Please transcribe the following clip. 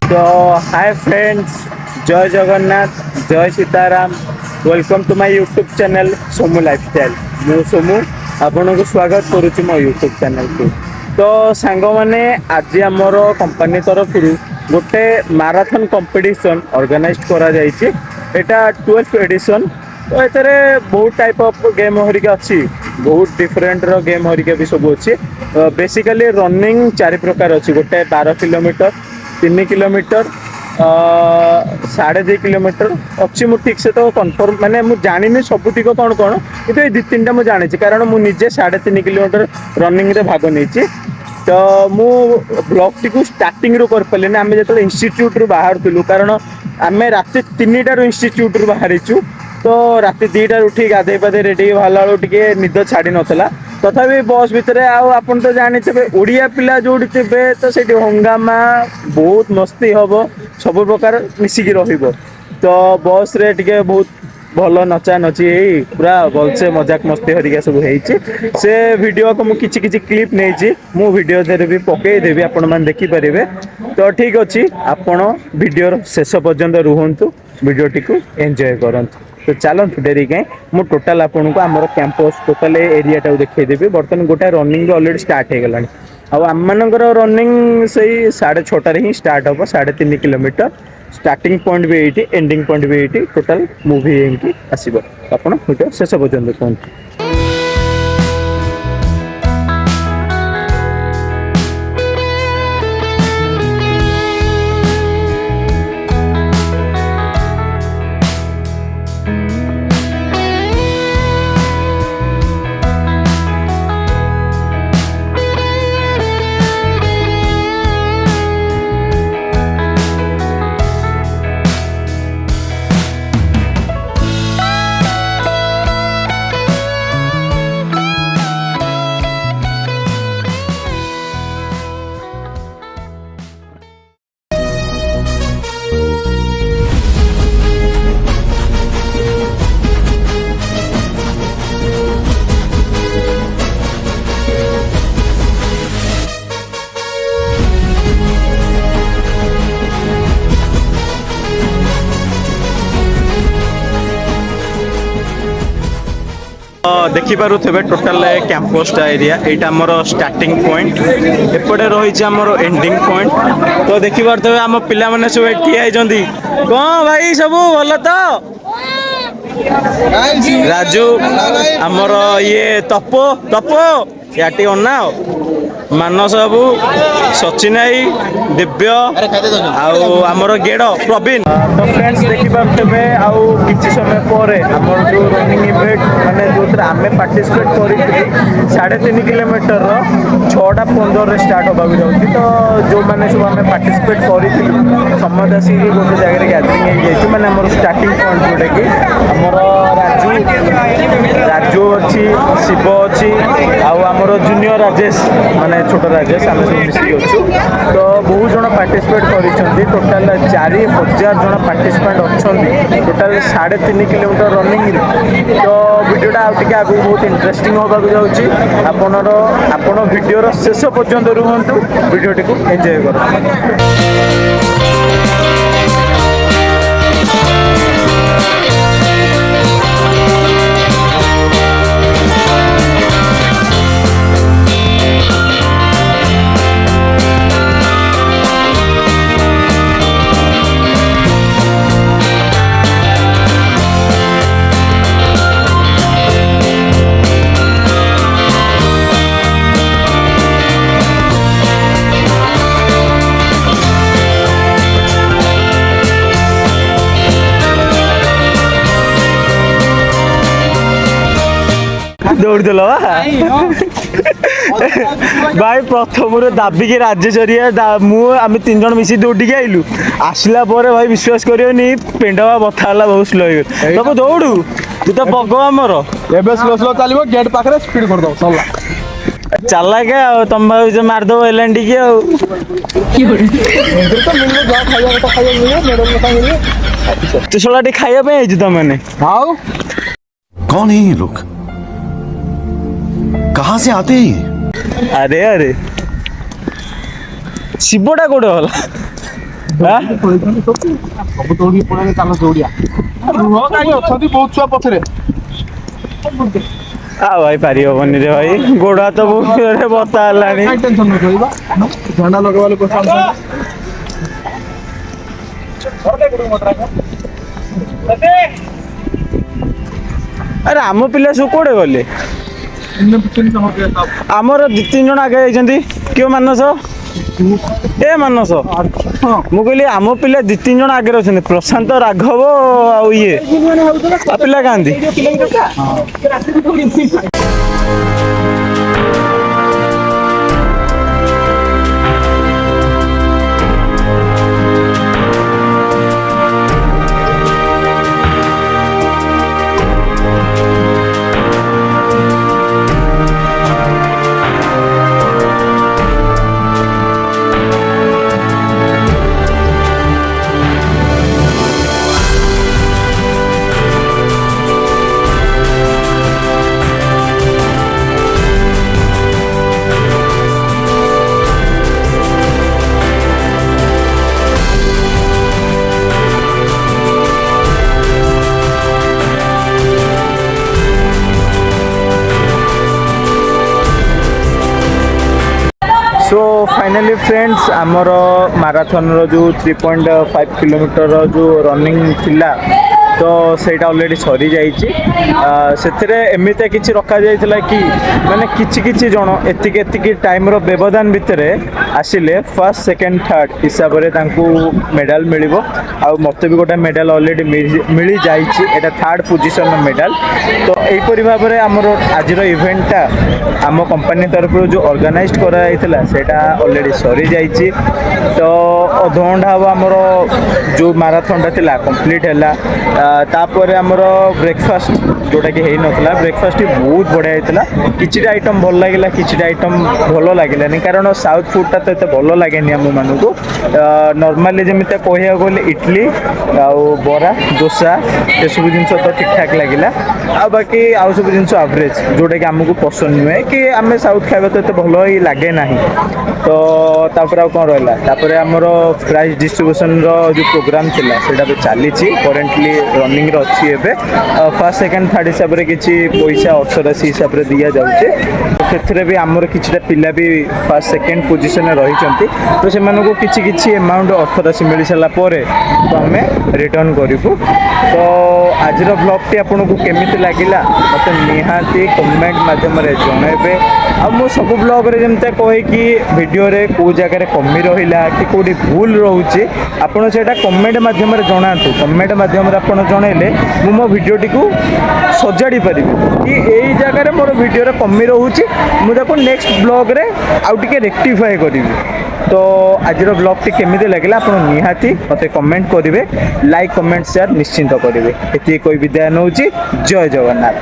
तो hi friends, जय जगन्नाथ, जय Sitaram. Welcome to my YouTube channel Somu lifestyle. मु सोमू आपन को स्वागत करुच्ची मो यूट्यूब चैनल को। तो सांग मैंने आज आमर कंपनी तरफ गोटे मैराथन कंपटीशन ऑर्गेनाइज करा जायछि। एटा 12th एडिशन। तो एतरे बहुत टाइप ऑफ गेम हरिका अच्छी, बहुत डिफरेंट रो गेम हरिका भी सब अच्छी। बेसिकली रनिंग 4 प्रकार अच्छी। गोटे 12 किलोमीटर, 3 किलोमीटर, 2.5 किलोमीटर अच्छी। मु ठीक से तो कन्फर्म माने मु जानी सबुतिक कौन कौन, किंतु ये 2-3टा मु जानी, कारण मु निजे 3.5 किलोमीटर रनिंग रे भाग नहीं। तो मु ब्लॉग टी को स्टार्टिंग रू कर पाले ना। आमे जतले इंस्टीट्यूट रू बाहर थिलु, कारण आमे रात 3टा रू इंस्टीट्यूट रू बाहरिचु। तो रात 2टा उठी गाधे पाधे रेडी भाला टिके निद छाड़ी नथला। तथापि बस भितर आपन तो जानी थे ओडिया पिला जोड़ी थे, तो सेठी हंगामा बहुत मस्ती हम, सब प्रकार मिसिकी रहिबो। तो बस रे टिके बहुत भल नचा नची पूरा भलसे मजाक मस्ती हरिका सब होइछि। से वीडियो को मु किछि किछि क्लिप नेछि, मु वीडियो देरे भी पकेई देबी, आपण मान देखि परिबे। तो ठीक अछि, आपण वीडियो शेष पर्यंत रुहंतु, वीडियो टिकु एन्जॉय करंतु। तो चलतु डेरी कहीं मु टोटाल आपन को आमर कैंपस टोटाल एरिया टा देखई देबी। बर्तमान गोटे रनिंग ऑलरेडी स्टार्ट हो गलानी। आम मानकर रनिंग से 6:30 ही स्टार्ट हम, 3.5 किलोमीटर। स्टार्टिंग पॉइंट भी ये, एंडिंग पॉइंट भी ये। टोटाल मूवी एमकी आसीबो। आपण वीडियो शेष पर्यंत कहूँ। देखिपे टोटाल कैंपस एरिया यहाँ आमर स्टार्टिंग पॉइंट, एपटे रही आमर एंडिंग पॉइंट। तो देखिपे आम पिला माने सब ठिया कौन भाई सब भल तो राजू आमर ये तपो तपो याटी अन्ना मानस बाबू, सचिन आई, दिव्य आमर गेड़ प्रवीण। तो फ्रेंड्स देखिपे आउ किसी समय पर आमर जो रनिंग इवेंट माने जो आम पार्टिसिपेट कर 3.5 किलोमीटर 6:15 स्टार्ट होगा जाऊँगी। तो जो मैंने सब आम पार्टिसिपेट करूँ समस्त आसिक गोटे जगह गैदरिंग हो मैंने आम स्टार्टिंग पॉइंट जोटा कि आमर राजू अच्छी, शिव अच्छी, आमर जूनियर राजेश माने छोट राजेश, आम सब मिसिक अच्छु। तो बहुत जन पार्टिसिपेट कर टोटाल 4000 जन पार्टिसिपेंट अच्छा। Total 3.5 kilometre running. तो वीडियोटा आगे आगू बहुत इंटरेस्टिंग होगा जाऊँगी। आपण वीडियोर शेष पर्यंत रुहतु, वीडियोटी को एंजॉय कर। दौड़ दिल भाई प्रथम दाबिकी राज्य आम 3 जन मिसी दौड़ी आइलु। आसला भाई विश्वास करनी पेंडवा बथा बहुत स्लो हो। तब दौड़ू तू तो बग आमर स्लो स्लो चलो गेट पाखे स्पीड कर दो चला के तुम भाई मारदब एलएनडी की तू सोला खाइबा तुमने कौन है ये लोग, कहाँ से आते हैं? अरे अरे शिवटा कोड़े होला ସବୁ ଦୌଡ଼ି ପଳେଇଲେ ଚାଲ ଦୌଡ଼ିଆ ରୁହ କାହିଁ ଅଛନ୍ତି ବହୁତ ଛୁଆ ପଛରେ ଆଉ ଭାଇ ପାରି ହବନି ରେ ଭାଇ, ଗୋଡ଼ ହାତ ବହୁତ ବତା ହେଲାଣି। କାହିଁ ଟେନସନ୍ ନ ରହିବା ଝଣ୍ଡା ଲଗେଇବାଲେ ପଇସା ଆରେ ଆମ ପିଲା ସବୁ କୋଉଠି ଗଲେ? ଆମର 2-3 ଜଣ ଆଗେ ଯାଇଛନ୍ତି। କିଏ ମାନସ? ଏ ମାନସ, ମୁଁ କହିଲି ଆମ ପିଲା 2-3 ଜଣ ଆଗରେ ଅଛନ୍ତି, ପ୍ରଶାନ୍ତ, ରାଘବ ଆଉ ଇଏ ଆଉ ପିଲା କାହାନ୍ତି? सो फाइनली फ्रेंड्स आमर माराथन जो 3.5 किलोमीटर जो रनिंग थिला तो सेटा ऑलरेडी सरी जाइए। एमती किसी रखा जाइए कि माने किछि जन एतिक एतिक टाइम रो व्यवधान भितर आसिले फर्स्ट सेकेंड थर्ड हिसाब से मेडल मिल मत भी गोटे मेडल ऑलरेडी मिल जाइए थर्ड पोजिशन मेडल। तो यहीपरि भाव में आमर आज इवेंटा आम कंपनी तरफ जो ऑर्गेनाइज कराइला सेटा ऑलरेडी सरी जाइए। तो अधघंटा हम आमर जो माराथन टा कंप्लीट है तापर आमर ब्रेकफास्ट जोटा कि है ना ब्रेकफास्ट बहुत बढ़िया होता। किसी आइटम भल लगे किसी आइटम भल लगे कारण साउथ फूडटा तो ये भल लगे आम मानक नॉर्मली जमी कह गले इडली आउ बरा डोसा ये सब जिन तो ठीक ठाक लगे आ बाकी आउ सब जिन एवरेज जोटा कि आमको पसंद नुहे कि आम साउथ खाଇବା तो ये भल ही लगे ना। तो तापर आ कौन रहा आमर प्राइज डिस्ट्रीब्यूशन जो प्रोग्राम थिला सेटा भी चली करेन्टली रनिंग अच्छी एवं फर्स्ट सेकेंड थर्ड हिसाब से किसी पैसा 1880 हिसाब से दि जाऊे से भी आमर किसी पिला भी फर्स्ट सेकेंड पोजिशन रही तो से किसी एमाउंट 1880 मिल सारापर तो आम रिटर्न करूँ। तो आज ब्लॉग टी आपको केमी लगे मत निहाती कमेंट मध्यम जनइबे आ मु सब ब्लॉग रे जमते कहे कि वीडियो रे को जगह कमी रहा कि कौटी भूल रोचे आपड़ से कमेंट मध्यम जनातु कमेंट मध्यम जनइले मो भिडियोटी को सजाड़ी पारि कि यही जगह मोर वीडियो कमी रोचे मुझे नेक्स्ट ब्लॉग रे आउ टिके रेक्टिफाई करी। तो आज ब्लॉग टी केमी लगे आप निहाती मत कमेंट करेंगे लाइक कमेंट शेयर निश्चिंत करेंगे। ये कोई विदाय नौ जय जगन्नाथ।